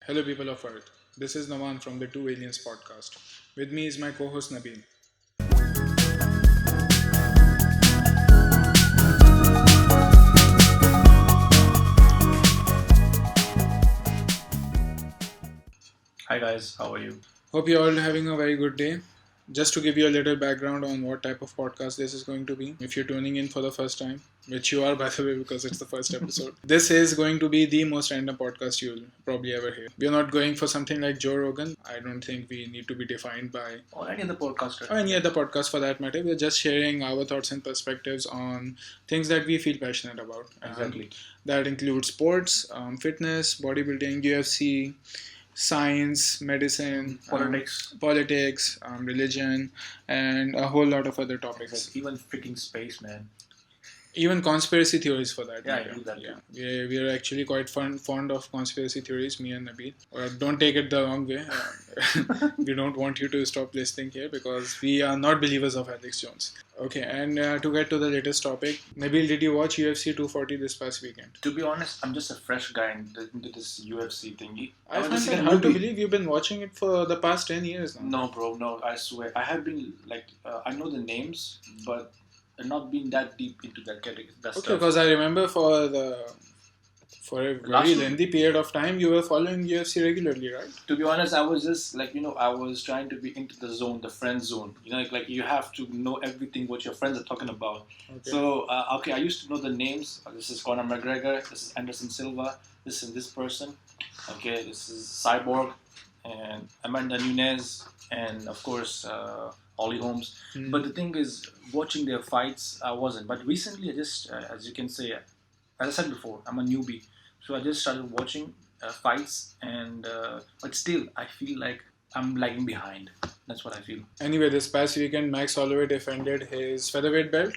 Hello, people of Earth. This is Naman from the Two Aliens podcast. With me is my co host Nabil. Hi guys, how are you? Hope you're all having a very good day. Just to give you a little background on what type of podcast this is going to be, if you're tuning in for the first time, which you are by the way because it's the first episode, this is going to be the most random podcast you'll probably ever hear. We're not going for something like Joe Rogan. I don't think we need to be defined by Or any other podcaster. or any other podcast for that matter. We're just sharing our thoughts and perspectives on things that we feel passionate about. Exactly. That includes sports, fitness, bodybuilding, UFC, science, medicine, politics, religion, and a whole lot of other topics. Even freaking space, man. Even conspiracy theories for that. Yeah, I do that. Yeah, we are actually quite fond of conspiracy theories, me and Nabil. Don't take it the wrong way. We don't want you to stop listening here because we are not believers of Alex Jones. Okay, and to get to the latest topic, Nabil, did you watch UFC 240 this past weekend? To be honest, I'm just a fresh guy into this UFC thingy. I find it hard to believe you've been watching it for the past 10 years now. No, bro, no, I swear. I have been, I know the names, but not been that deep into that category. Okay, because I remember for a very lengthy period of time, you were following UFC regularly, right? To be honest, I was just I was trying to be into the zone, the friend zone. Like you have to know everything what your friends are talking about. Okay. So, I used to know the names. This is Conor McGregor. This is Anderson Silva. This is this person. Okay, this is Cyborg and Amanda Nunes, and of course Holly Holmes. Mm. But the thing is, watching their fights, I wasn't. But recently, I just, as you can say, as I said before, I'm a newbie. So I just started watching fights, and but still, I feel like I'm lagging behind. That's what I feel. Anyway, this past weekend, Max Holloway defended his featherweight belt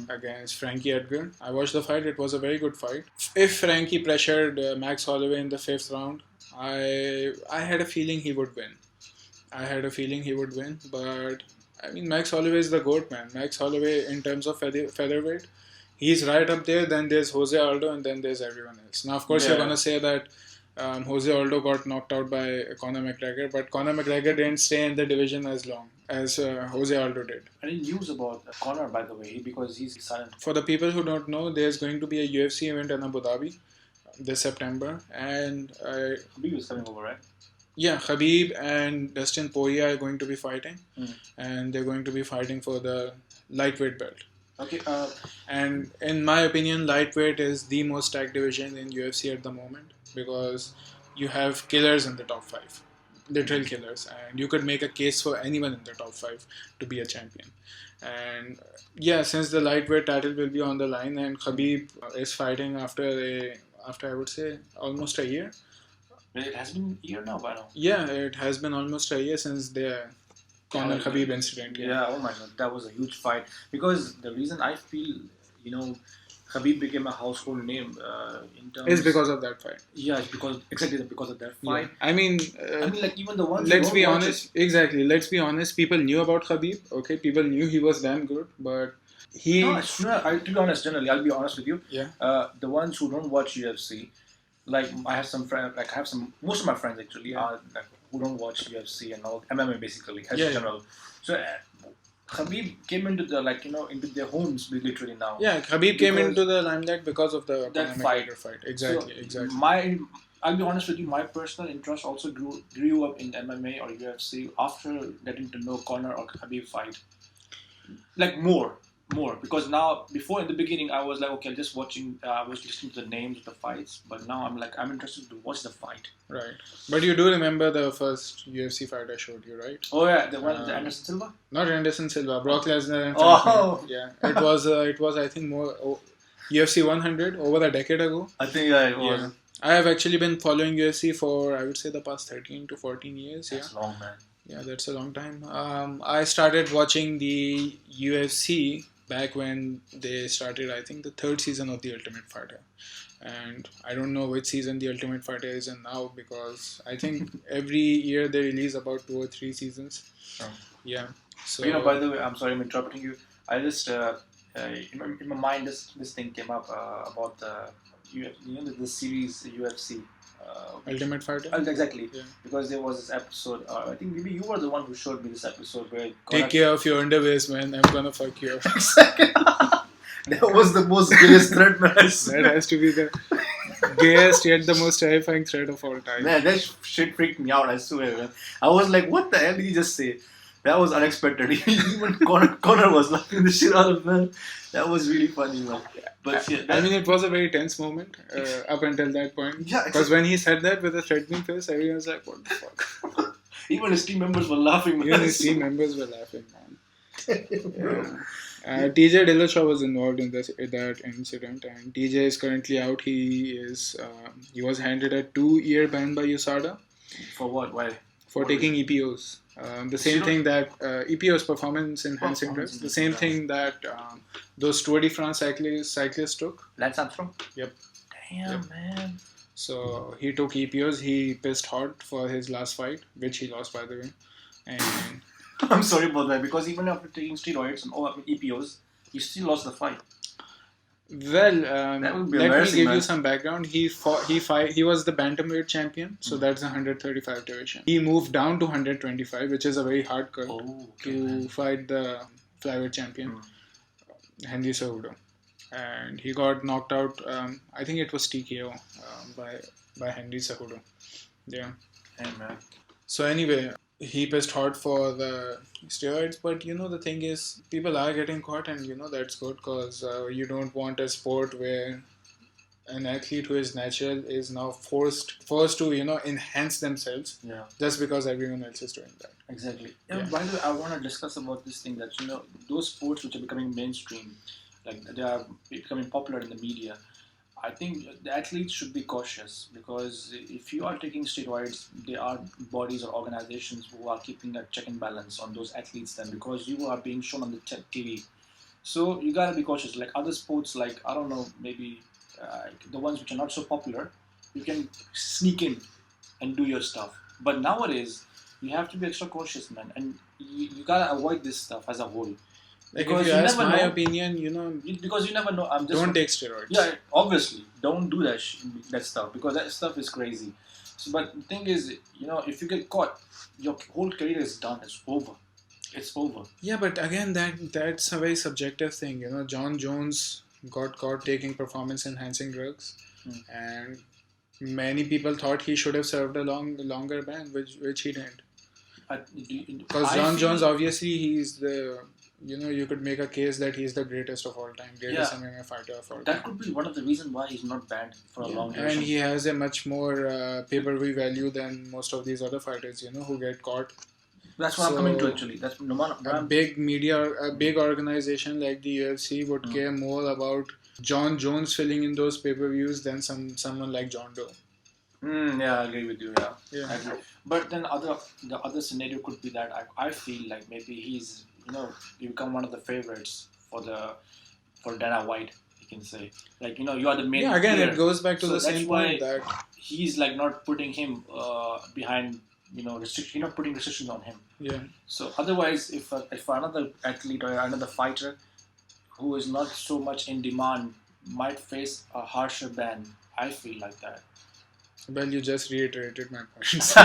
against Frankie Edgar. I watched the fight. It was a very good fight. If Frankie pressured Max Holloway in the 5th round, I had a feeling he would win. But I mean, Max Holloway is the GOAT, man. Max Holloway, in terms of featherweight, he's right up there. Then there's Jose Aldo, and then there's everyone else. Now, of course, you're gonna say that Jose Aldo got knocked out by Conor McGregor, but Conor McGregor didn't stay in the division as long as Jose Aldo did. Any news about Conor, by the way, because he's silent? For the people who don't know, there's going to be a UFC event in Abu Dhabi this September, and Khabib is coming over, right? Yeah, Khabib and Dustin Poirier are going to be fighting, and they're going to be fighting for the lightweight belt. Okay. And in my opinion, lightweight is the most stacked division in UFC at the moment because you have killers in the top 5, literal killers, and you could make a case for anyone in the top 5 to be a champion. And yeah, since the lightweight title will be on the line, and Khabib is fighting after I would say almost a year. It has been a year now by now. Yeah, it has been almost a year since the Conor Khabib incident. Yeah, oh my god, that was a huge fight. Because the reason I feel, Khabib became a household name in terms... It's because of that fight. Yeah, it's because of that fight. Yeah. I mean, like even the ones... Let's be honest. Exactly. Let's be honest. People knew about Khabib. Okay, people knew he was damn good, but he... No, it's true. To be honest, generally, I'll be honest with you. Yeah. The ones who don't watch UFC... Like I have some friends, most of my friends actually are who don't watch UFC and all MMA basically as general. So Khabib came into the into their homes literally now. Yeah, Khabib came into the limelight because of that fight. Exactly. I'll be honest with you. My personal interest also grew up in MMA or UFC after getting to know Conor or Khabib fight. Like more. Because now, before in the beginning, I was like, okay, I'm just watching, I was listening to the names of the fights, but now I'm interested to watch the fight. Right. But you do remember the first UFC fight I showed you, right? Oh yeah, the one, the Anderson Silva? Not Anderson Silva, Brock Lesnar and yeah, it was I think more UFC 100 over a decade ago. I think it was. Yeah. I have actually been following UFC for, I would say, the past 13 to 14 years. That's long, man. Yeah, that's a long time. I started watching the UFC back when they started, I think, the 3rd season of The Ultimate Fighter. And I don't know which season The Ultimate Fighter is in now because I think every year they release about 2 or 3 seasons. Oh. Yeah. So by the way, I'm sorry I'm interrupting you. I just, in my mind, this thing came up about the series UFC. Ultimate Fighter. Exactly. Yeah. Because there was this episode. I think maybe you were the one who showed me this episode where Take care of your underwears, man. I'm gonna fuck you up. That was the most gayest threat, man. That has to be the gayest yet the most terrifying threat of all time. Man, that shit freaked me out, I swear, man. I was like, what the hell did he just say? That was unexpected. Even Connor was laughing the shit out of man. That was really funny, man. But yeah, I mean, it was a very tense moment up until that point. Yeah, because when he said that with a threatening face, everyone was like, what the fuck? Even his team members were laughing, man. Even his team members were laughing, man. Yeah. TJ Dillashaw was involved in that incident, and TJ is currently out. He was handed a 2-year ban by USADA. For what? Why? For taking EPOs. The same thing that EPOs, performance enhancing drugs. The same thing that those Tour de France cyclists took. Lance Armstrong? Yep. Damn, man. So he took EPOs. He pissed hot for his last fight, which he lost, by the way. And I'm sorry about that, because even after taking steroids and EPOs, he still lost the fight. Well, let me give you some background. He was the bantamweight champion, so that's the 135 division. He moved down to 125, which is a very hard cut to fight the flyweight champion, Henry Cejudo, and he got knocked out. I think it was TKO by Henry Cejudo. Yeah. Hey, man. So anyway, he pissed hard for the steroids, but the thing is, people are getting caught, and that's good, because you don't want a sport where an athlete who is natural is now forced to enhance themselves just because everyone else is doing that. Exactly. Yeah. By the way, I want to discuss about this thing that those sports which are becoming mainstream, like they are becoming popular in the media. I think the athletes should be cautious, because if you are taking steroids, there are bodies or organizations who are keeping a check and balance on those athletes then, because you are being shown on the TV. So you gotta be cautious. Like other sports, like, I don't know, maybe the ones which are not so popular, you can sneak in and do your stuff. But nowadays, you have to be extra cautious, man, and you gotta avoid this stuff as a whole. Like, because if you ask my opinion, because you never know. Don't take steroids. Yeah, obviously, don't do that stuff, because that stuff is crazy. So, but the thing is, if you get caught, your whole career is done. It's over. It's over. Yeah, but again, that's a very subjective thing. John Jones got caught taking performance-enhancing drugs, and many people thought he should have served a longer ban, which he didn't. Because John Jones, obviously, he's the. You could make a case that he's the greatest of all time, greatest MMA fighter of all time. That could be one of the reasons why he's not banned for a long time. And he has a much more pay-per-view value than most of these other fighters, who get caught. That's what I'm coming to, actually. That's a big media, a big organization like the UFC would care more about John Jones filling in those pay-per-views than someone like John Doe. Yeah, I agree with you. Yeah. I agree. But then the other scenario could be that I feel like maybe he's you become one of the favorites for Dana White, you can say. Like, you are the main again, player. It goes back to the same point that he's like not putting him behind, restriction, not putting restrictions on him. Yeah. So otherwise, if another athlete or another fighter who is not so much in demand might face a harsher ban, I feel like that. Well, you just reiterated my points.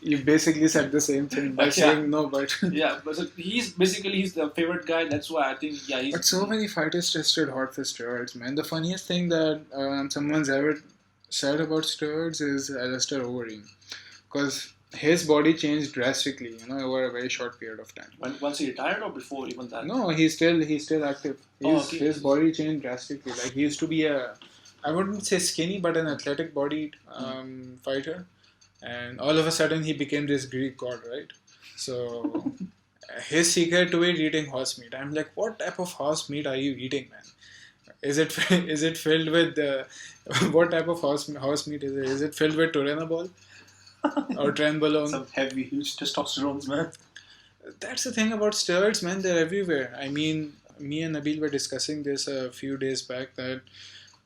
You basically said the same thing by saying no, but... Yeah, but so he's the favorite guy. That's why I think, he's... But so many fighters tested hot for steroids, man. The funniest thing that someone's ever said about steroids is Alistair Overeem. Because his body changed drastically, over a very short period of time. Once he retired or before even that? No, he's still active. His body changed drastically. Like, he used to be I wouldn't say skinny, but an athletic bodied fighter. And all of a sudden, he became this Greek god, right? So, his secret to it, eating horse meat. I'm like, what type of horse meat are you eating, man? Is it filled with... what type of horse meat is it? Is it filled with turinabol? Or trenbolone? Some heavy, huge testosterones, man. That's the thing about steroids, man. They're everywhere. I mean, me and Nabil were discussing this a few days back, that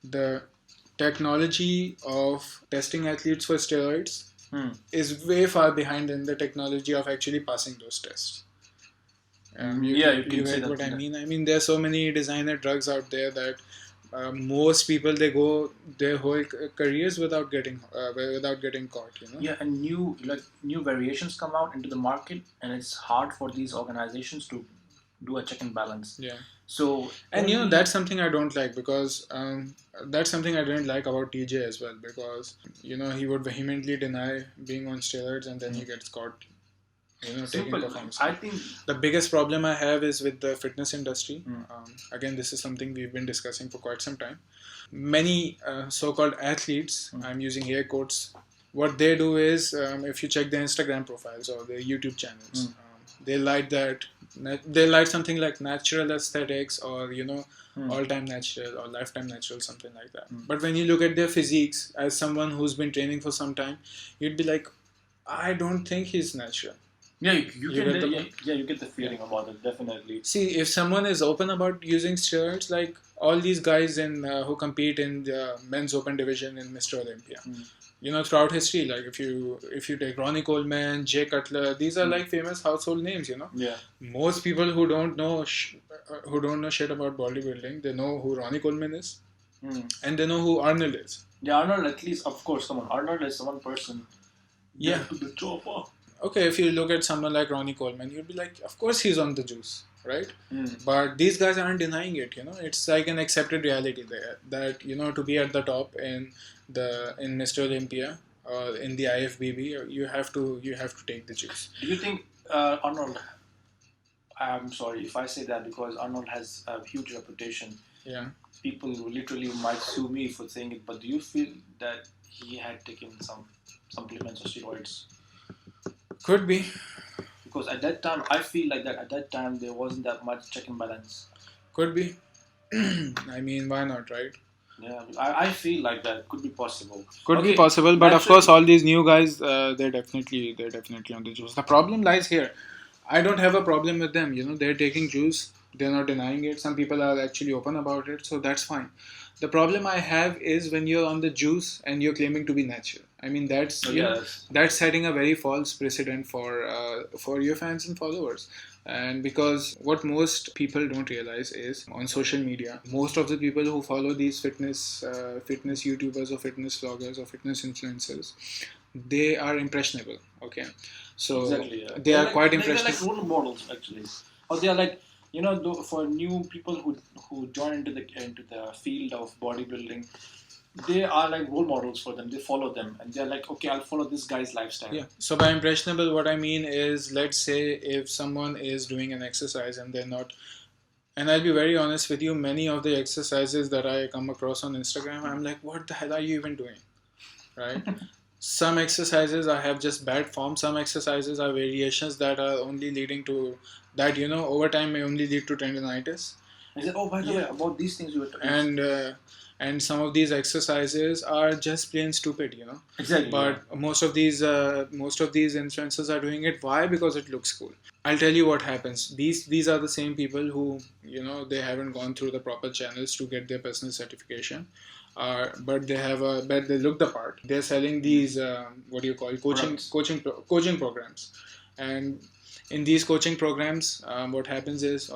the technology of testing athletes for steroids is way far behind in the technology of actually passing those tests. You get what I mean. I mean, there are so many designer drugs out there that most people, they go their whole careers without getting caught. Yeah, and new variations come out into the market, and it's hard for these organizations to do a check and balance. Yeah. So And only, that's something I don't like, because that's something I didn't like about TJ as well, because he would vehemently deny being on steroids, and then he gets caught taking simple. performance. I think The biggest problem I have is with the fitness industry. Again, this is something we've been discussing for quite some time. Many so-called athletes, I'm using air quotes, what they do is, if you check their Instagram profiles or their YouTube channels, they like something like natural aesthetics, or all-time natural or lifetime natural, something like that. But when you look at their physiques, as someone who's been training for some time, you'd be like, I don't think he's natural. Yeah, you get the feeling about it, definitely. See, if someone is open about using steroids, like all these guys who compete in the men's open division in Mr. Olympia, throughout history, like if you take Ronnie Coleman, Jay Cutler, these are like famous household names. Yeah. Most people who don't know shit about bodybuilding, they know who Ronnie Coleman is, and they know who Arnold is. Yeah, Arnold, at least, of course, come on, Arnold is one person. Yeah. To the chopper. Okay, if you look at someone like Ronnie Coleman, you'd be like, of course he's on the juice, right? But these guys aren't denying it. It's like an accepted reality there that to be at the top in Mr. Olympia or in the IFBB, you have to take the juice. Do you think Arnold? I'm sorry if I say that, because Arnold has a huge reputation. Yeah. People literally might sue me for saying it, but do you feel that he had taken some supplements or steroids? Could be. Because at that time, I feel like that at that time there wasn't that much check and balance. Could be. I mean, why not, right? Yeah, I feel like that could be possible. Could be possible, but of course, all these new guys, they're definitely on the juice. The problem lies here. I don't have a problem with them. They're taking juice. They're not denying it. Some people are actually open about it, so that's fine. The problem I have is when you're on the juice and you're claiming to be natural. I mean, that's that's setting a very false precedent for your fans and followers. And because what most people don't realize is, on social media, most of the people who follow these fitness YouTubers or fitness vloggers or fitness influencers, they are impressionable. Okay, so exactly, yeah. They are quite impressionable. They're like role models, actually, or they are like, for new people who join into the field of bodybuilding, they are like role models for them. They follow them, and they're like, okay, I'll follow this guy's lifestyle. Yeah. So by impressionable, what I mean is, let's say if someone is doing an exercise and they're not, and I'll be very honest with you, many of the exercises that I come across on Instagram, I'm like, what the hell are you even doing, right? Some exercises I have just bad form. Some exercises are variations that are only leading to that, over time may only lead to tendonitis. I said, oh, by the way, about these things you were talking. And some of these exercises are just plain stupid, Exactly. But most of these influencers are doing it. Why? Because it looks cool. I'll tell you what happens. These are the same people who, they haven't gone through the proper channels to get their personal certification. But they look the part. They're selling these coaching programs, and in these coaching programs, what happens is,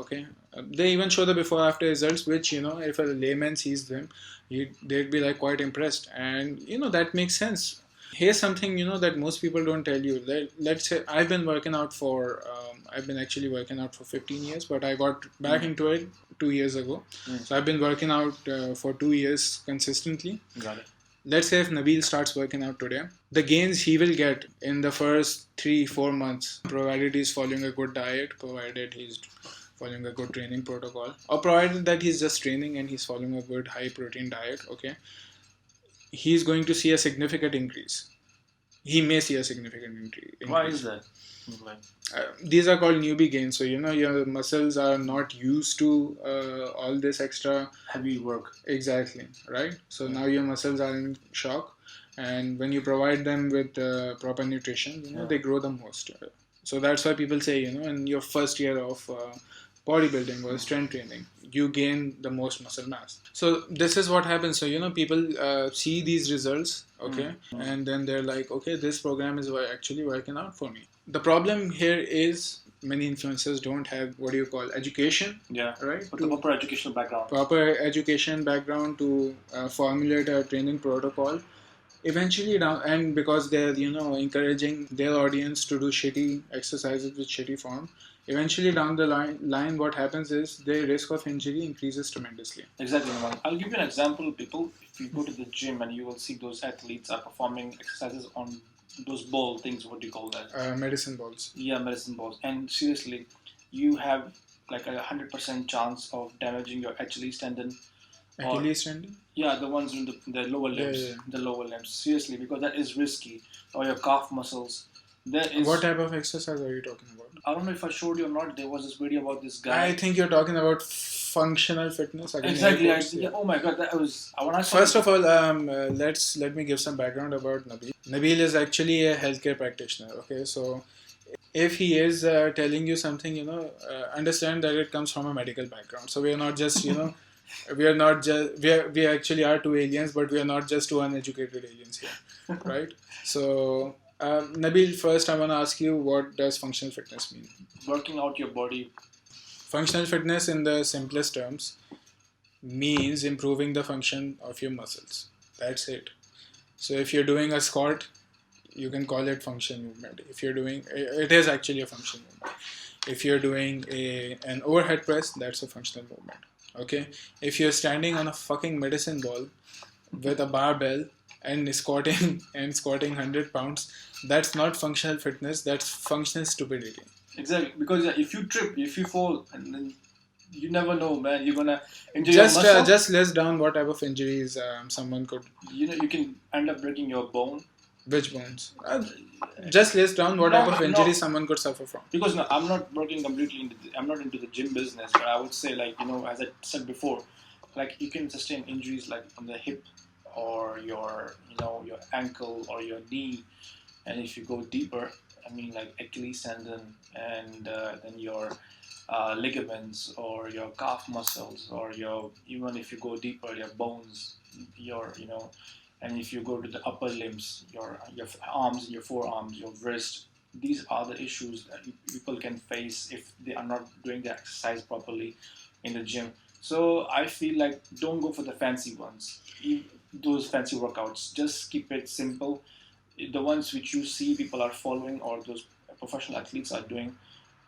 they even show the before after results, which if a layman sees them, they'd be like quite impressed, and that makes sense. Here's something that most people don't tell you. Let's say I've been actually working out for 15 years, but I got back into it 2 years ago. So I've been working out for 2 years consistently. Got it. Let's say if Nabil starts working out today, the gains he will get in the first 3-4 months, provided he's following a good diet, provided he's following a good training protocol, or provided that he's just training and he's following a good high protein diet, he's going to see a significant increase. He may see a significant increase. Why is that? These are called newbie gains. So your muscles are not used to all this extra heavy work. Exactly, right? So now your muscles are in shock, and when you provide them with proper nutrition, they grow the most. So that's why people say, in your first year of bodybuilding or strength training, you gain the most muscle mass. So this is what happens. So people see these results, and then they're like, okay, this program is actually working out for me. The problem here is many influencers don't have what do you call education, Yeah. right? With the proper educational background. Proper education background to formulate a training protocol. Eventually, down and because they're encouraging their audience to do shitty exercises with shitty form. Eventually, down the line, what happens is the risk of injury increases tremendously. Exactly, man. I'll give you an example, people. If you go to the gym and you will see those athletes are performing exercises on those ball things, what do you call that? Medicine balls. Yeah, medicine balls. And seriously, you have like 100% chance of damaging your Achilles tendon. Achilles tendon? Yeah, the ones in the lower limbs. Yeah. The lower limbs. Seriously, because that is risky. Or your calf muscles. There is. What type of exercise are you talking about? I don't know if I showed you or not. There was this video about this guy. I think you're talking about functional fitness. Exactly. Yeah. Oh my god, that was. When I saw First of all, let me give some background about Nabil. Nabil is actually a healthcare practitioner. Okay, so if he is telling you something, understand that it comes from a medical background. So we are not just, we are not just we actually are two aliens, but we are not just two uneducated aliens here, right? So Nabil, first I want to ask you, what does functional fitness mean? Working out your body. Functional fitness, in the simplest terms, means improving the function of your muscles. That's it. So if you're doing a squat, you can call it function movement. If you're doing, it is actually a function movement. If you're doing an overhead press, that's a functional movement. Okay. If you're standing on a fucking medicine ball with a barbell and squatting 100 pounds, that's not functional fitness. That's functional stupidity. Exactly, because if you trip, if you fall, and then you never know, man. You're gonna injure your muscle. Just list down what type of injuries someone could. You can end up breaking your bone. Which bones? Just list down what type of injury someone could suffer from. Because no, I'm not working completely I'm not into the gym business, but I would say, like, as I said before, like, you can sustain injuries like on the hip or your your ankle or your knee, and if you go deeper, I mean, like Achilles tendon and then your ligaments or your calf muscles, or even if you go deeper, your bones, and if you go to the upper limbs, your arms, your forearms, your wrist, these are the issues that people can face if they are not doing the exercise properly in the gym. So I feel like, don't go for the fancy ones, those fancy workouts. Just keep it simple. The ones which you see people are following, or those professional athletes are doing,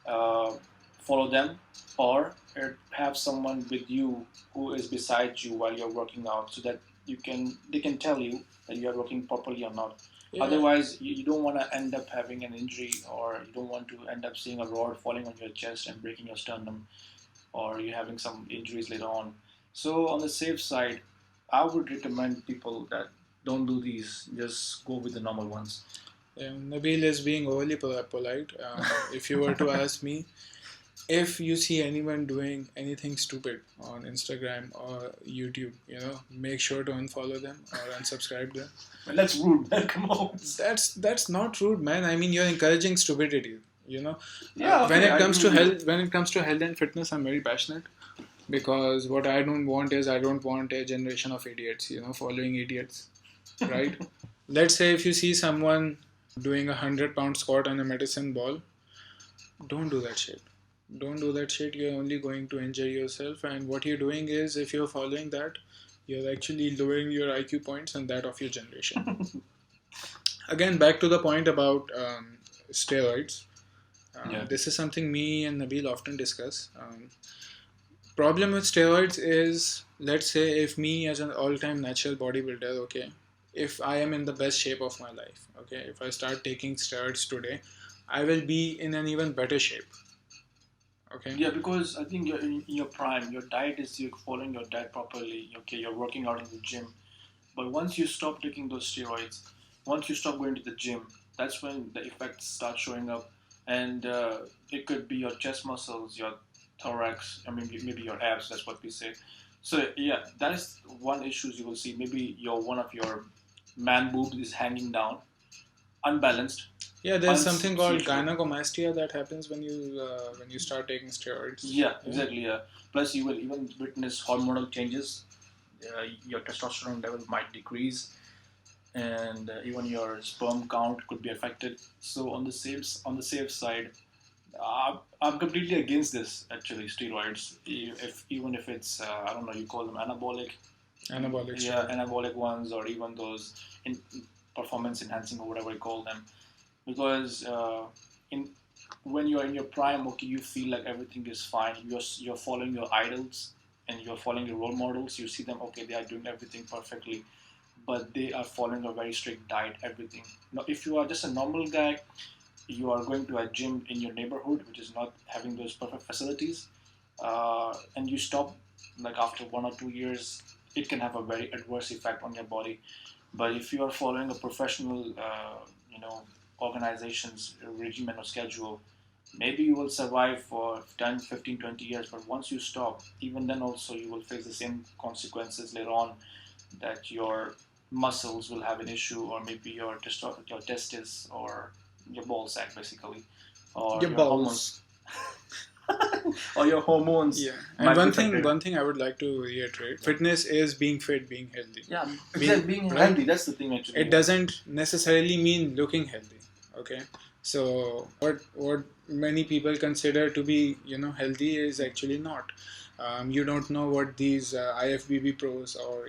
follow them, or have someone with you who is beside you while you're working out, so that they can tell you that you are working properly or not. Yeah. Otherwise, you don't want to end up having an injury, or you don't want to end up seeing a rod falling on your chest and breaking your sternum, or you having some injuries later on. So on the safe side, I would recommend people that don't do these. Just go with the normal ones. Nabil is being overly polite. If you were to ask me, if you see anyone doing anything stupid on Instagram or YouTube, make sure to unfollow them or unsubscribe them. Well, that's rude, man. Come on. That's not rude, man. I mean, you're encouraging stupidity. Yeah. When it comes to health and fitness, I'm very passionate, because what I don't want a generation of idiots, following idiots, right? Let's say if you see someone doing 100-pound squat on a medicine ball, don't do that shit. Don't do that shit. You're only going to injure yourself. And what you're doing is, if you're following that, you're actually lowering your IQ points and that of your generation. Again, back to the point about steroids. This is something me and Nabil often discuss. Problem with steroids is, let's say if me as an all-time natural bodybuilder, okay, if I am in the best shape of my life, okay, if I start taking steroids today, I will be in an even better shape. Okay. Yeah, because I think you're in your prime. Your diet is, you're following your diet properly. Okay, you're working out in the gym. But once you stop taking those steroids, once you stop going to the gym, that's when the effects start showing up. And it could be your chest muscles, your thorax, I mean, maybe your abs, that's what we say. So yeah, that is one issue you will see. Maybe one of your man boobs is hanging down, unbalanced. Yeah, there's something called gynecomastia that happens when you start taking steroids. Yeah, exactly. Yeah. Plus, you will even witness hormonal changes. Your testosterone level might decrease, and even your sperm count could be affected. So on the safe side, I'm completely against this. Actually, steroids. Even if it's I don't know, you call them anabolic. Anabolic Yeah, steroid. anabolic ones, or even those in performance enhancing or whatever you call them, because in when you're in your prime, okay, you feel like everything is fine. You're following your idols and you're following your role models. You see them, okay, they are doing everything perfectly, but they are following a very strict diet, everything. Now, if you are just a normal guy, you are going to a gym in your neighborhood, which is not having those perfect facilities, and you stop like after 1 or 2 years, it can have a very adverse effect on your body. But if you are following a professional, organization's regimen or schedule, maybe you will survive for 10, 15, 20 years. But once you stop, even then also you will face the same consequences later on, that your muscles will have an issue, or maybe your testis, or your ball sack basically, or Your your hormones, balls. or your hormones Yeah, and might be affected. one thing I would like to reiterate: fitness is being fit, being healthy. Yeah, exactly. Being right? healthy, that's the thing actually. It doesn't necessarily mean looking healthy. Okay, so what many people consider to be healthy is actually not. You don't know what these IFBB pros, or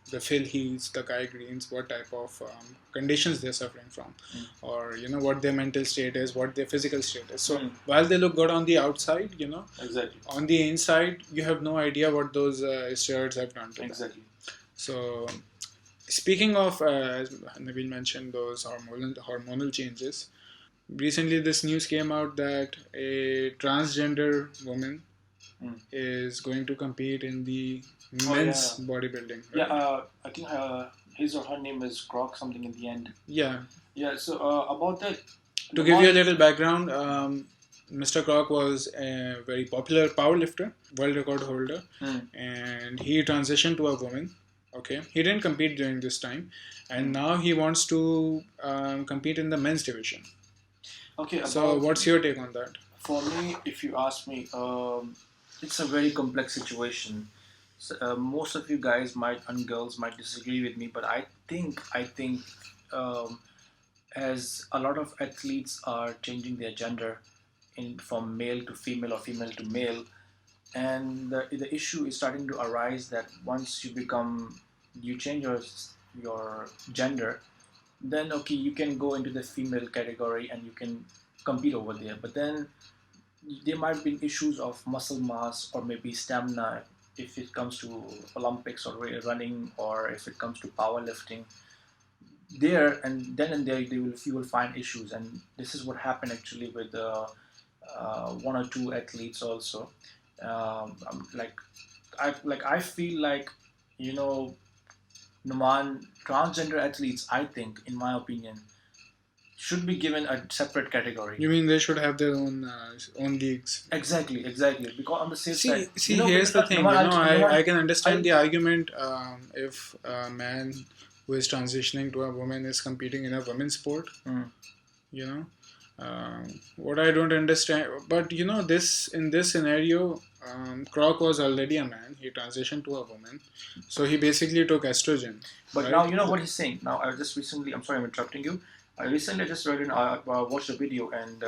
the Phil Heaths, the Kai Greens, what type of conditions they're suffering from, or what their mental state is, what their physical state is. So while they look good on the outside, Exactly. on the inside you have no idea what those steroids have done to them. Exactly. So speaking of, as Nabil mentioned, those hormonal changes, recently this news came out that a transgender woman is going to compete in the men's bodybuilding. Right? Yeah, I think his or her name is Croc something in the end. Yeah. Yeah. So about that, To give you a little background, Mr. Kroc was a very popular powerlifter, world record holder, and he transitioned to a woman. Okay, he didn't compete during this time, and now he wants to compete in the men's division. Okay. So, what's your take on that? For me, if you ask me, it's a very complex situation. So, most of you guys might and girls might disagree with me, but I think um, as a lot of athletes are changing their gender from male to female or female to male, and the issue is starting to arise that once you change your gender, then okay, you can go into the female category and you can compete over there. But then there might be issues of muscle mass or maybe stamina if it comes to Olympics or running, or if it comes to powerlifting. There and then and there, you will find issues, and this is what happened actually with one or two athletes also. Like I feel like Numan, transgender athletes, I think, in my opinion, should be given a separate category. You mean they should have their own leagues? Exactly. Because on the safe side, here's the thing. I can understand the argument if a man who is transitioning to a woman is competing in a women's sport. What I don't understand, but this in this scenario, Croc was already a man. He transitioned to a woman, so he basically took estrogen. But right? Now you know what he's saying. Now I just recently, I'm sorry, I'm interrupting you. I recently just watched a video, and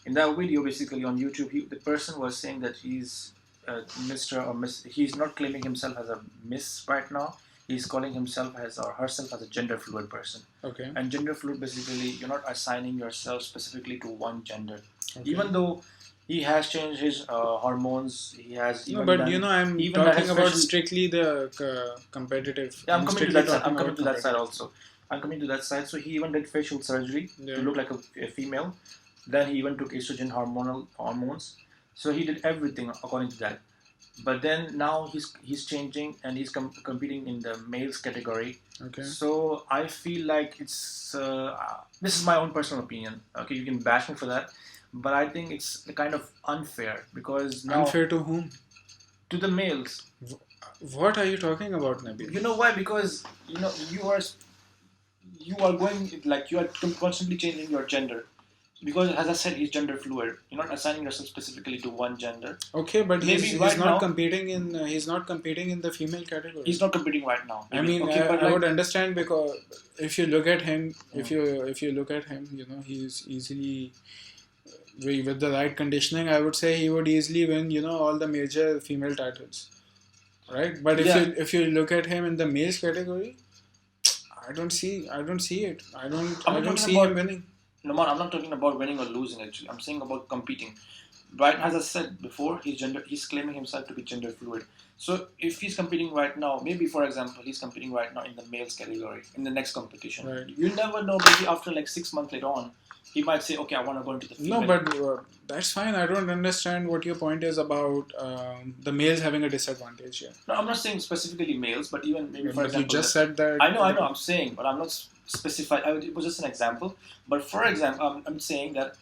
in that video, basically on YouTube, the person was saying that he's Mr. or Miss. He's not claiming himself as a Miss right now. He's calling himself as or herself as a gender fluid person. Okay. And gender fluid, basically, you're not assigning yourself specifically to one gender. Okay. Even though he has changed his hormones, he has. No, but I'm talking about strictly the competitive. Yeah, I'm coming to that side. I'm coming to that side also. I'm coming to that side. So he even did facial surgery to look like a female. Then he even took estrogen hormones. So he did everything according to that. But then now he's changing and he's competing in the males category. Okay. So I feel like it's this is my own personal opinion. Okay, you can bash me for that, but I think it's kind of unfair because now unfair to whom? To the males. What are you talking about, Nabil? You know why? Because you are going like you are constantly changing your gender. Because as I said, he's gender fluid. You're not assigning yourself specifically to one gender. Okay, but he's not competing in the female category. He's not competing right now. Maybe. I mean, okay, I would understand, because if you look at him, he's easily with the right conditioning, I would say he would easily win, all the major female titles, right? But Yeah. if you look at him in the males category, I don't see it. I'm I not don't talking see him about winning. No, man, I'm not talking about winning or losing. Actually, I'm saying about competing. Right, as I said before, he's claiming himself to be gender fluid. So if he's competing right now, maybe for example, he's competing right now in the males category in the next competition. Right. You never know. Maybe after like 6 months later on, he might say, "Okay, I want to go into the female." No, but that's fine. I don't understand what your point is about the males having a disadvantage here. No, I'm not saying specifically males, but even maybe for But you example, just said that. I know. I'm saying, but I'm not specifying. It was just an example. But for example, I'm saying that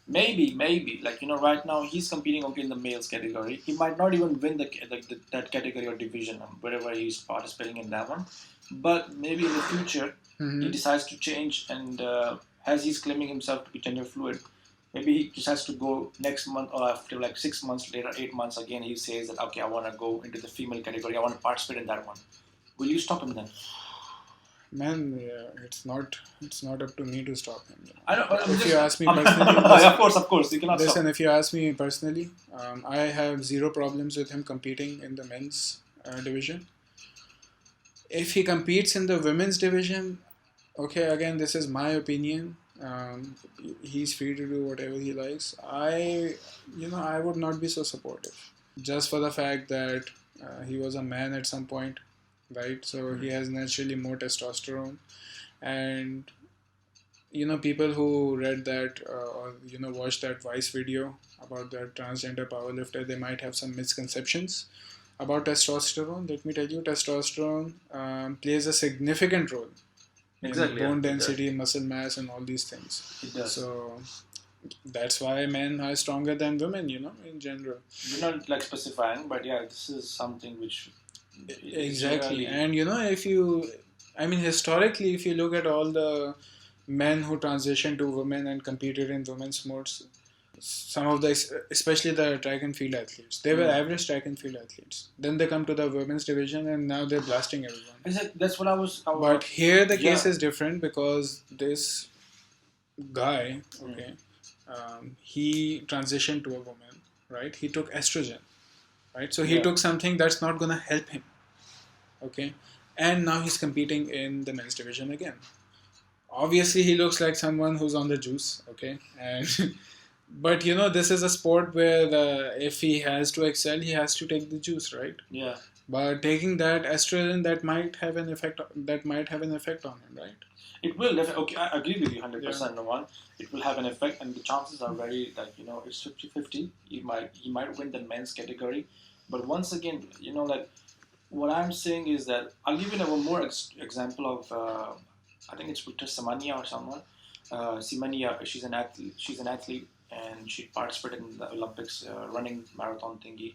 maybe, like right now he's competing okay in the males category. He might not even win that category or division wherever he's participating in that one. But maybe in the future he decides to change, and as he's claiming himself to be gender fluid, maybe he decides to go next month or after like 6 months later, 8 months again. He says that okay, I want to go into the female category. I want to participate in that one. Will you stop him then? Man, it's not up to me to stop him. I don't. If you ask me personally, of course, you cannot listen. stop. If you ask me personally, I have zero problems with him competing in the men's division. If he competes in the women's division, okay. Again, this is my opinion. He's free to do whatever he likes. I would not be so supportive, just for the fact that he was a man at some point, right? So he has naturally more testosterone, and people who read that or watched that Vice video about that transgender powerlifter, they might have some misconceptions about testosterone. Let me tell you, testosterone plays a significant role Exactly. in bone density, muscle mass, and all these things. It does. So that's why men are stronger than women, in general. We're not like specifying, but yeah, this is something which Exactly. And historically, if you look at all the men who transitioned to women and competed in women's sports, some of the, especially the track and field athletes, they were average track and field athletes. Then they come to the women's division and now they're blasting everyone. That's what I was. But here the case is different because this guy, okay, he transitioned to a woman, right? He took estrogen, right? So he took something that's not going to help him, okay? And now he's competing in the men's division again. Obviously, he looks like someone who's on the juice, okay? And but this is a sport where if he has to excel, he has to take the juice, right? Yeah. But taking that estrogen, that might have an effect. That might have an effect on him, right? It will definitely. Okay, I agree with you 100%. No one. It will have an effect, and the chances are very like it's 50-50. He might win the men's category, but once again, like what I'm saying is that I'll give you a more example of I think it's Victor Samania or someone. Simania, she's an athlete, and she participated in the Olympics running marathon thingy.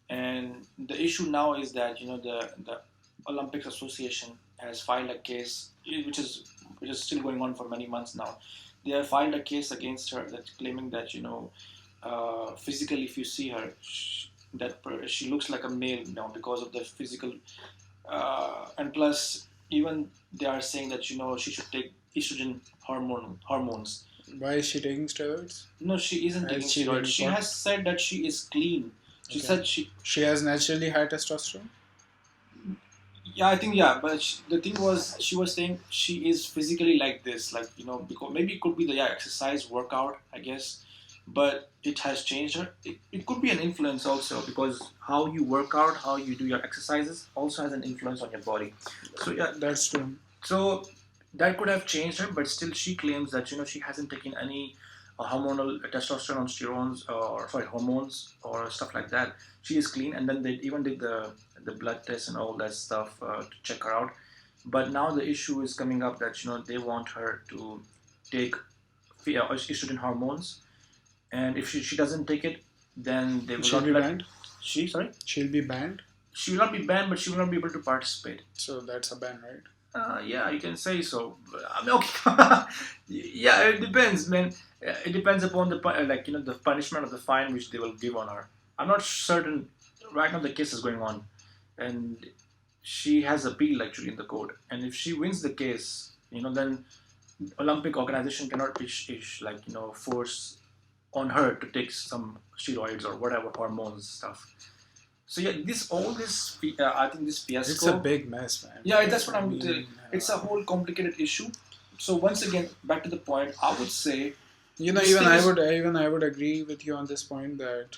And the issue now is that the Olympics Association has filed a case, which is still going on for many months now. They have filed a case against her that's claiming that physically, if you see her, she looks like a male now because of the physical, and plus even they are saying that she should take estrogen hormones. Why is she taking steroids? No, she isn't taking steroids. She has said that she is clean. She said she has naturally high testosterone. Yeah, I think but the thing was, she was saying she is physically like this, like because maybe it could be the exercise workout, I guess, but it has changed her. It could be an influence also because how you work out, how you do your exercises, also has an influence on your body. So yeah, that's true. So that could have changed her, but still she claims that she hasn't taken any hormonal testosterone, steroids, or hormones or stuff like that. She is clean, and then they even did the blood test and all that stuff to check her out. But now the issue is coming up that they want her to take estrogen hormones, and if she doesn't take it, then they will She'll not be banned. She'll be banned. She will not be banned, but she will not be able to participate. So that's a ban, right? Yeah, you can say so. I mean, okay. Yeah, it depends, man. It depends upon the the punishment of the fine which they will give on her. I'm not certain. Right now, the case is going on, and she has appealed actually in the court. And if she wins the case, then Olympic organization cannot force on her to take some steroids or whatever hormones stuff. So yeah, I think this fiasco. It's a big mess, man. Yeah, that's what I'm. It's a whole complicated issue. So once again, back to the point, I would say. Even I would agree with you on this point that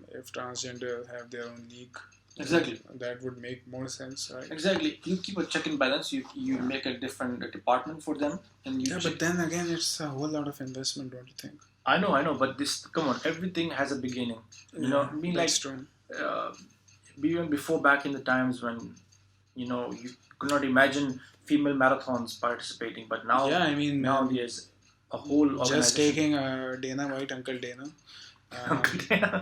if transgender have their own league, exactly, that would make more sense, right? Exactly. You keep a check and balance. You make a different department for them, and you. Yeah, but then again, it's a whole lot of investment, don't you think? I know, but come on, everything has a beginning. You know, I mean, that's true. Even before back in the times when, you could not imagine female marathons participating, but now, now there's a whole organization. Just taking Dana White, Uncle Dana.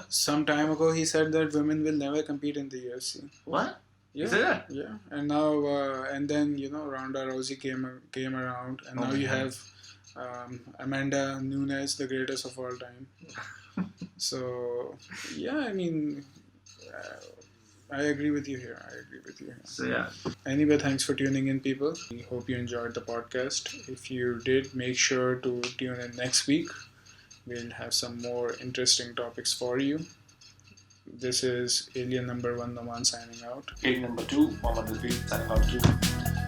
Some time ago, he said that women will never compete in the UFC. What? Yeah. Is that? Yeah, and now and then Ronda Rousey came around, and now you have Amanda Nunes, the greatest of all time. So yeah, I mean, I agree with you here. So yeah. Anyway, thanks for tuning in, people. We hope you enjoyed the podcast. If you did, make sure to tune in next week. We'll have some more interesting topics for you. This is Alien number 1 Naman signing out. Alien number 2, Mohammed Rafi signing out too.